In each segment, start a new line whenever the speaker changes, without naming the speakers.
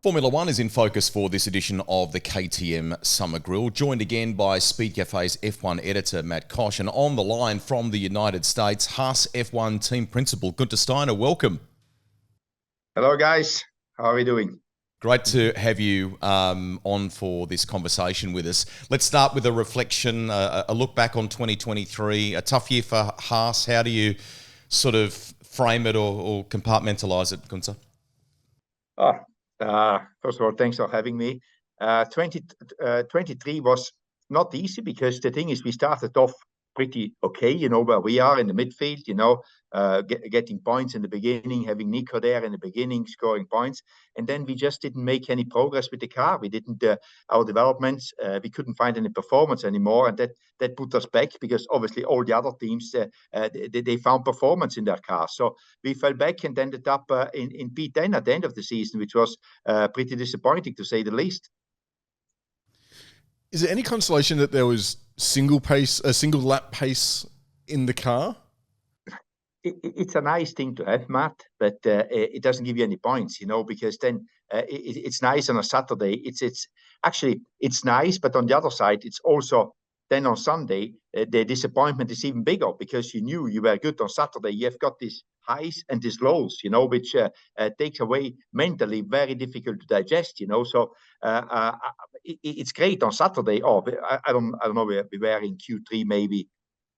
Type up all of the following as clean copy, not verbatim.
Formula One is in focus for this edition of the KTM Summer Grill, joined again by Speedcafe's F1 editor, Matt Koch, and on the line from the United States, Haas F1 team principal, Guenther Steiner. Welcome.
Hello, guys. How are we doing?
Great to have you on for this conversation with us. Let's start with a reflection, a look back on 2023, a tough year for Haas. How do you sort of frame it or compartmentalise it, Guenther?
First of all, thanks for having me. 2023 was not easy because the thing is we started off pretty okay, where we are in the midfield, getting points in the beginning, having Nico there in the beginning, scoring points. And then we just didn't make any progress with the car. We didn't, our developments, we couldn't find any performance anymore. And that put us back because obviously all the other teams, they found performance in their cars. So we fell back and ended up in P10 at the end of the season, which was pretty disappointing to say the least.
Is there any consolation that there was single lap pace in the car?
It's a nice thing to have, Matt, but it doesn't give you any points, because then it's nice on a Saturday. It's nice, but on the other side, it's also then on Sunday, the disappointment is even bigger because you knew you were good on Saturday. You've got these highs and these lows, which takes away mentally, very difficult to digest, So it's great on Saturday. I don't know. We were in Q3 maybe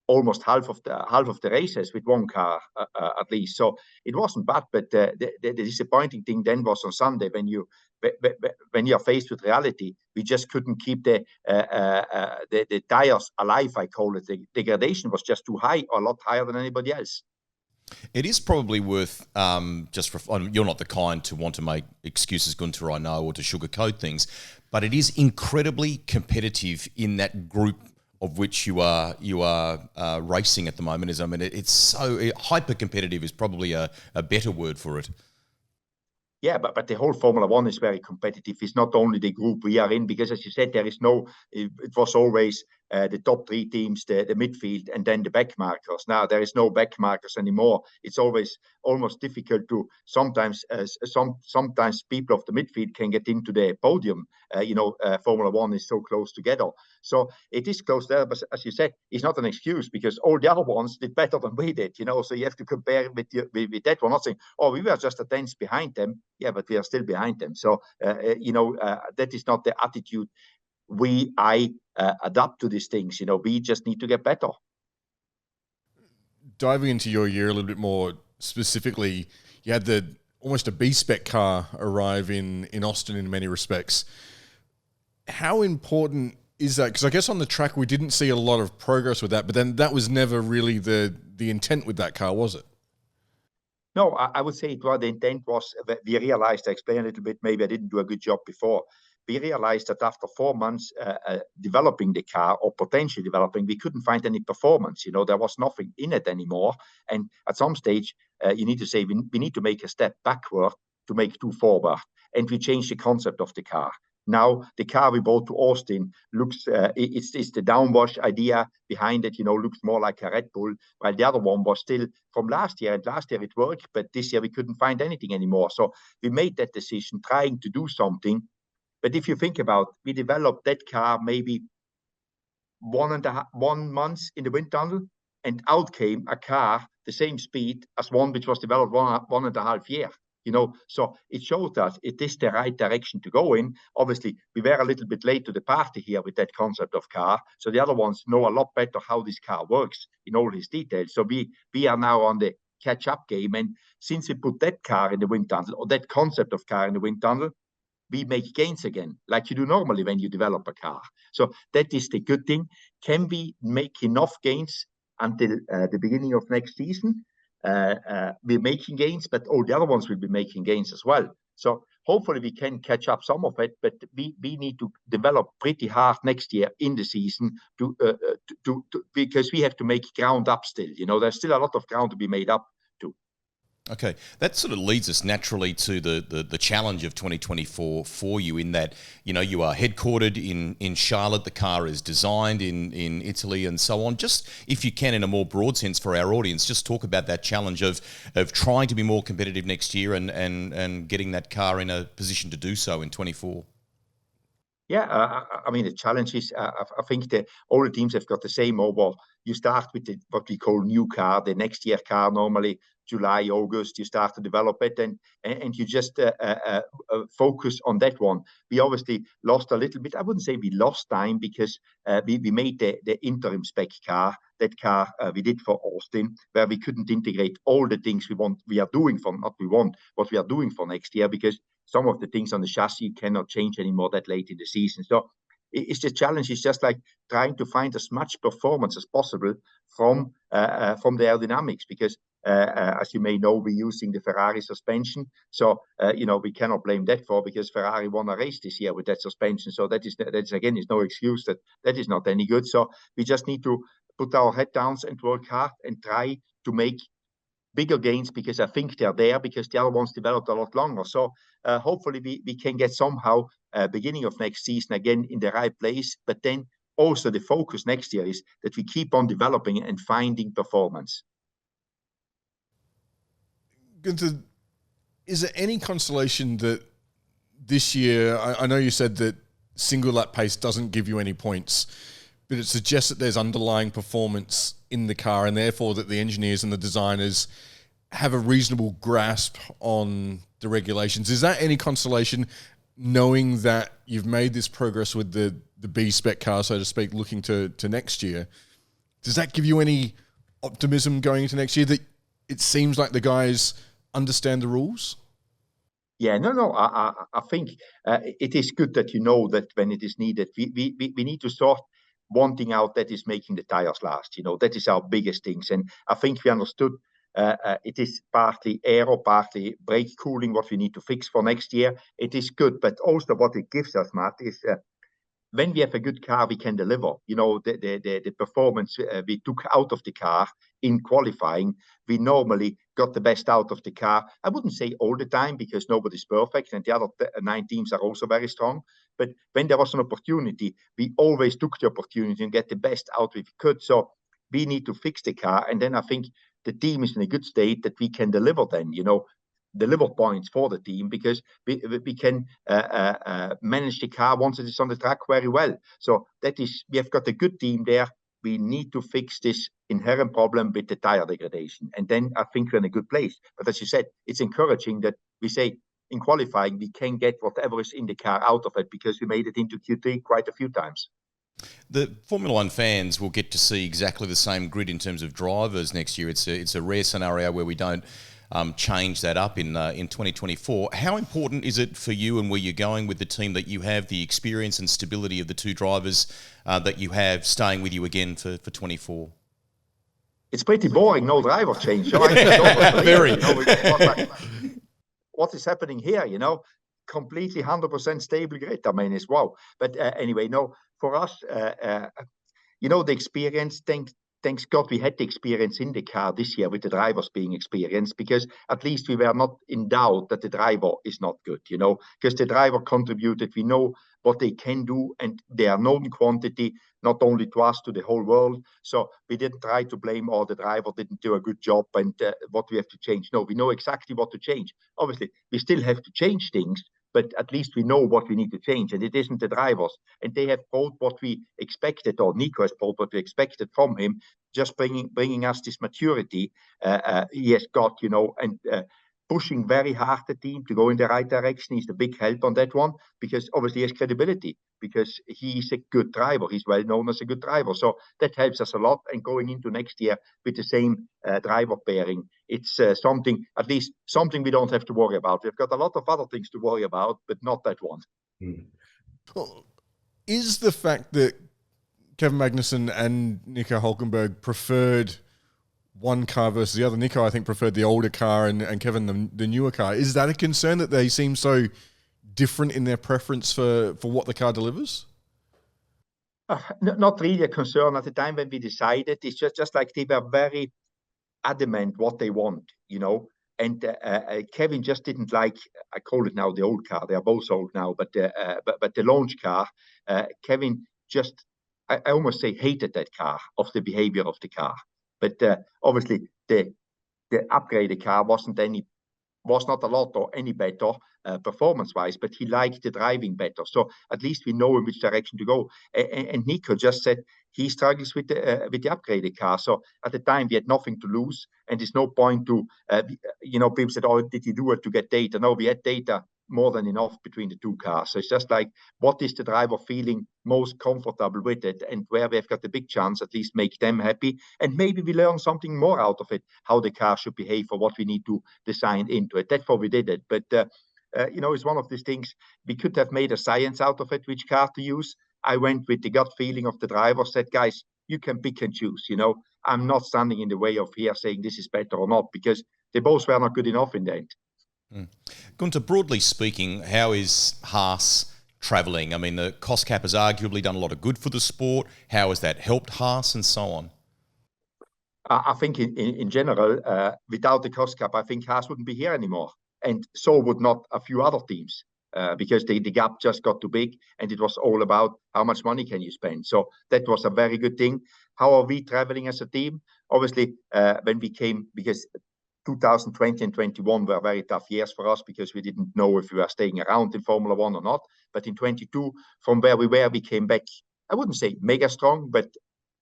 almost half of the races with one car at least. So it wasn't bad, but the disappointing thing then was on Sunday when you're faced with reality. We just couldn't keep the tires alive. I call it. The degradation was just too high, or a lot higher than anybody else.
It is probably worth you're not the kind to want to make excuses, Guenther, I know, or to sugarcoat things, but it is incredibly competitive in that group of which you are racing at the moment. It's so hyper competitive is probably a better word for it.
Yeah, but the whole Formula One is very competitive. It's not only the group we are in, because as you said, it was always the top three teams, the midfield, and then the back markers. Now there is no back markers anymore. It's always almost difficult to sometimes people of the midfield can get into the podium. Formula One is so close together. So it is close there, but as you said, it's not an excuse because all the other ones did better than we did, So you have to compare with that one. Not saying, we were just a tenth behind them. Yeah, but we are still behind them. So, that is not the attitude I adapt to these things. We just need to get better.
Diving into your year a little bit more specifically, you had almost a Bpec car arrive in Austin in many respects. How important is that? Because I guess on the track we didn't see a lot of progress with that, but then that was never really the intent with that car, was it?
No, I would say the intent was, we realized, I explained a little bit, maybe I didn't do a good job before. We realized that after 4 months developing the car, or potentially developing, we couldn't find any performance. There was nothing in it anymore. And at some stage, you need to say, we need to make a step backward to make two forward. And we changed the concept of the car. Now, the car we brought to Austin looks, it's the downwash idea behind it, looks more like a Red Bull, while the other one was still from last year. And last year it worked, but this year we couldn't find anything anymore. So we made that decision, trying to do something. But if you think about, we developed that car maybe 1 month in the wind tunnel, and out came a car the same speed as one which was developed 1.5 years. So it showed us it is the right direction to go in. Obviously, we were a little bit late to the party here with that concept of car. So the other ones know a lot better how this car works in all its details. So we are now on the catch-up game. And since we put that car in the wind tunnel, or that concept of car in the wind tunnel, we make gains again, like you do normally when you develop a car. So that is the good thing. Can we make enough gains until the beginning of next season? We're making gains, but all the other ones will be making gains as well. So hopefully we can catch up some of it, but we need to develop pretty hard next year in the season to because we have to make ground up still. There's still a lot of ground to be made up.
Okay, that sort of leads us naturally to the challenge of 2024 for you, in that, you know, you are headquartered in Charlotte. The car is designed in Italy and so on. Just, if you can, in a more broad sense for our audience, just talk about that challenge of trying to be more competitive next year and getting that car in a position to do so in 24.
Yeah, I mean, the challenge is, I think that all the teams have got the same over. You start with what we call new car, the next year car, normally July, August, you start to develop it, and you just focus on that one. We obviously lost a little bit. I wouldn't say we lost time, because we made the interim spec car. That car we did for Austin, where we couldn't integrate all the things we are doing for, not we want, what we are doing for next year, because some of the things on the chassis cannot change anymore that late in the season. So it's the challenge. It's just like trying to find as much performance as possible from the aerodynamics, because as you may know, we're using the Ferrari suspension. So we cannot blame that because Ferrari won a race this year with that suspension. So that's again is no excuse that is not any good. So we just need to put our head down and work hard and try to make bigger gains, because I think they're there, because the other ones developed a lot longer. So hopefully we can get somehow beginning of next season again in the right place. But then also the focus next year is that we keep on developing and finding performance.
Guenther, is there any consolation that this year, I know you said that single lap pace doesn't give you any points, but it suggests that there's underlying performance in the car, and therefore that the engineers and the designers have a reasonable grasp on the regulations. Is that any consolation, knowing that you've made this progress with the B-spec car, so to speak, looking to next year? Does that give you any optimism going into next year, that it seems like the guys understand the rules?
Yeah, no. I think it is good that you know that when it is needed, we need to sort one thing out, that is making the tires last. That is our biggest things. And I think we understood it is partly aero, partly brake cooling, what we need to fix for next year. It is good, but also what it gives us, Matt, is when we have a good car, we can deliver. The performance we took out of the car in qualifying, we normally got the best out of the car. I wouldn't say all the time, because nobody's perfect, and the other 9 teams are also very strong. But when there was an opportunity, we always took the opportunity and get the best out we could. So we need to fix the car, and then I think the team is in a good state that we can deliver then, deliver points for the team, because we can manage the car once it is on the track very well. So we have got a good team there. We need to fix this inherent problem with the tire degradation, and then I think we're in a good place. But as you said, it's encouraging that we say in qualifying we can get whatever is in the car out of it, because we made it into Q3 quite a few times.
The Formula One fans will get to see exactly the same grid in terms of drivers next year. It's a rare scenario where we don't change that up in 2024. How important is it for you, and where you're going with the team, that you have the experience and stability of the 2 drivers that you have staying with you again for 24?
It's pretty boring, no driver change. So very. What is happening here? Completely 100% stable grid. I mean, it's wow. But anyway, no. For us, the experience. Thanks God we had the experience in the car this year with the drivers being experienced, because at least we were not in doubt that the driver is not good, because the driver contributed. We know what they can do, and they are known quantity, not only to us, to the whole world. So we didn't try to blame, or the driver didn't do a good job and what we have to change. No, we know exactly what to change. Obviously, we still have to change things, but at least we know what we need to change, and it isn't the drivers. And they have brought what we expected, or Nico has brought what we expected from him, just bringing us this maturity he has got, and pushing very hard the team to go in the right direction. He's the big help on that one, because obviously he has credibility, because he's a good driver. He's well known as a good driver. So that helps us a lot. And going into next year with the same driver pairing, it's something we don't have to worry about. We've got a lot of other things to worry about, but not that one.
Well, is the fact that Kevin Magnussen and Nico Hülkenberg preferred one car versus the other? Nico, I think, preferred the older car, and Kevin the newer car. Is that a concern, that they seem so different in their preference for what the car delivers?
Not really a concern at the time when we decided. It's just like they were very adamant what they want. And Kevin just didn't like, I call it now the old car. They are both old now, but the launch car, Kevin just, I almost say hated that car, of the behavior of the car. But obviously the upgraded car was not a lot or any better performance-wise, but he liked the driving better. So at least we know in which direction to go. And Nico just said he struggles with the upgraded car. So at the time we had nothing to lose, and there's no point to, people said, "Oh, did you do it to get data?" No, we had data more than enough between the two cars. So it's just like, what is the driver feeling most comfortable with it, and where we've got the big chance, at least make them happy. And maybe we learn something more out of it, how the car should behave or what we need to design into it. That's why we did it. But, it's one of these things, we could have made a science out of it, which car to use. I went with the gut feeling of the driver, said, guys, you can pick and choose. I'm not standing in the way of here saying this is better or not, because they both were not good enough in the end.
Guenther, broadly speaking, how is Haas travelling? I mean, the cost cap has arguably done a lot of good for the sport. How has that helped Haas and so on?
I think in general, without the cost cap, I think Haas wouldn't be here anymore. And so would not a few other teams, because the gap just got too big, and it was all about how much money can you spend. So that was a very good thing. How are we traveling as a team? Obviously, when we came, because 2020 and 21 were very tough years for us, because we didn't know if we were staying around in Formula One or not. But in 22, from where we were, we came back, I wouldn't say mega strong, but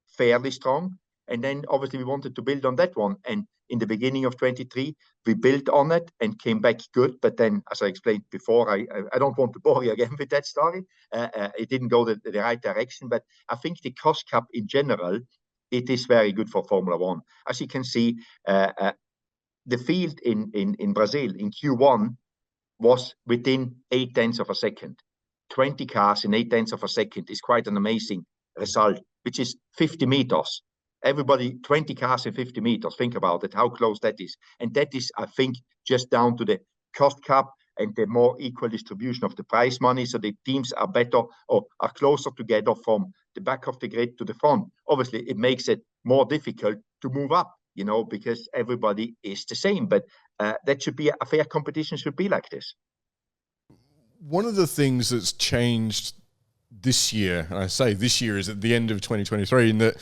fairly strong. And then obviously we wanted to build on that one. And in the beginning of 23, we built on it and came back good. But then, as I explained before, I don't want to bore you again with that story. It didn't go the right direction. But I think the cost cap in general, it is very good for Formula One. As you can see, the field in Brazil in Q1 was within 0.8 of a second. 20 cars in 0.8 of a second is quite an amazing result, which is 50 meters. Everybody, 20 cars in 50 meters. Think about it, how close that is. And that is, I think, just down to the cost cap and the more equal distribution of the prize money. So the teams are better or are closer together from the back of the grid to the front. Obviously, it makes it more difficult to move up, because everybody is the same. But that should be a fair competition, should be like this.
One of the things that's changed this year, and I say this year is at the end of 2023, in that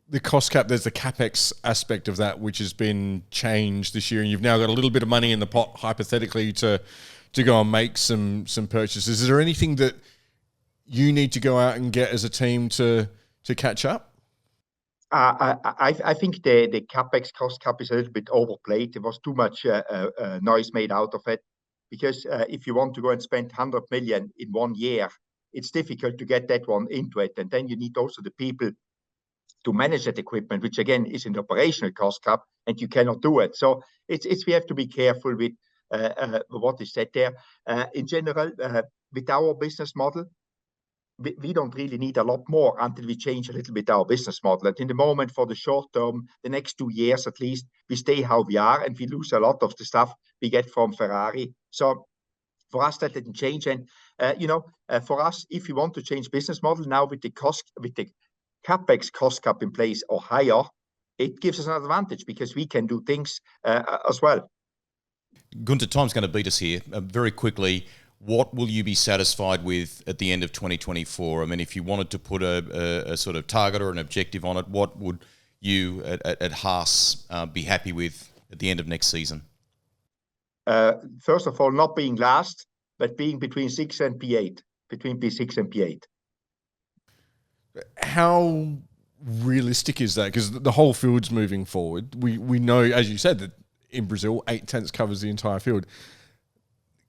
the cost cap, there's the capex aspect of that, which has been changed this year, and you've now got a little bit of money in the pot, hypothetically, to go and make some purchases. Is there anything that you need to go out and get as a team to catch up?
I think the capex cost cap is a little bit overplayed. There was too much noise made out of it, because if you want to go and spend 100 million in 1 year, it's difficult to get that one into it. And then you need also the people to manage that equipment, which again is an operational cost cap, and you cannot do it. So we have to be careful with what is said there. In general, with our business model, we don't really need a lot more until we change a little bit our business model. And in the moment, for the short term, the next 2 years at least, we stay how we are, and we lose a lot of the stuff we get from Ferrari. So for us, that didn't change. And for us, if you want to change business model now with the capex cost cap in place or higher, it gives us an advantage, because we can do things as well.
Guenther, time's going to beat us here. Very quickly, what will you be satisfied with at the end of 2024? I mean, if you wanted to put a sort of target or an objective on it, what would you at Haas be happy with at the end of next season?
First of all, not being last, but being between 6 and P8, between P6 and P8.
How realistic is that? Because the whole field's moving forward. We know, as you said, that in Brazil, 0.8 covers the entire field.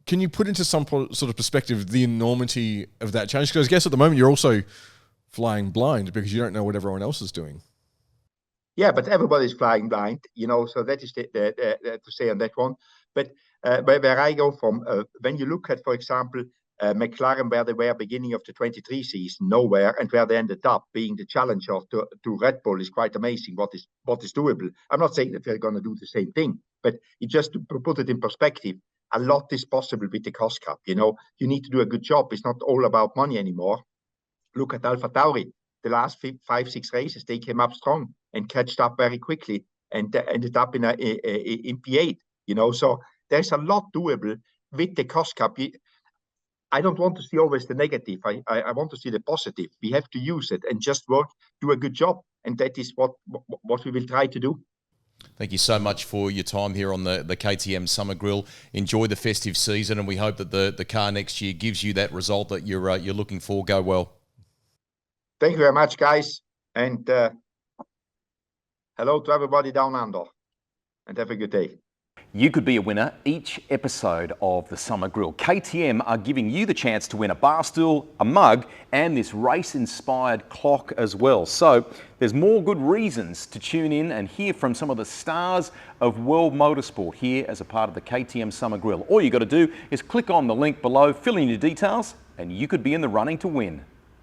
Can you put into some sort of perspective the enormity of that change? Because I guess at the moment you're also flying blind, because you don't know what everyone else is doing.
Yeah, but everybody's flying blind, so that is the to say on that one. But where I go from, when you look at, for example, McLaren, where they were beginning of the 23 season, nowhere, and where they ended up being the challenger to Red Bull, is quite amazing what is doable. I'm not saying that they're going to do the same thing, but just to put it in perspective, a lot is possible with the cost cap. You need to do a good job. It's not all about money anymore. Look at AlphaTauri. The last 5-6 races, they came up strong and catched up very quickly. and ended up in P8. So there's a lot doable with the cost cap. I don't want to see always the negative. I want to see the positive. We have to use it and just do a good job, and that is what we will try to do.
Thank you so much for your time here on the KTM Summer Grill. Enjoy the festive season, and we hope that the car next year gives you that result that you're looking for. Go well.
Thank you very much, guys, and hello to everybody down under, and have a good day.
You could be a winner each episode of the Summer Grill. KTM are giving you the chance to win a bar stool, a mug, and this race-inspired clock as well. So there's more good reasons to tune in and hear from some of the stars of world motorsport here as a part of the KTM Summer Grill. All you got to do is click on the link below, fill in your details, and you could be in the running to win.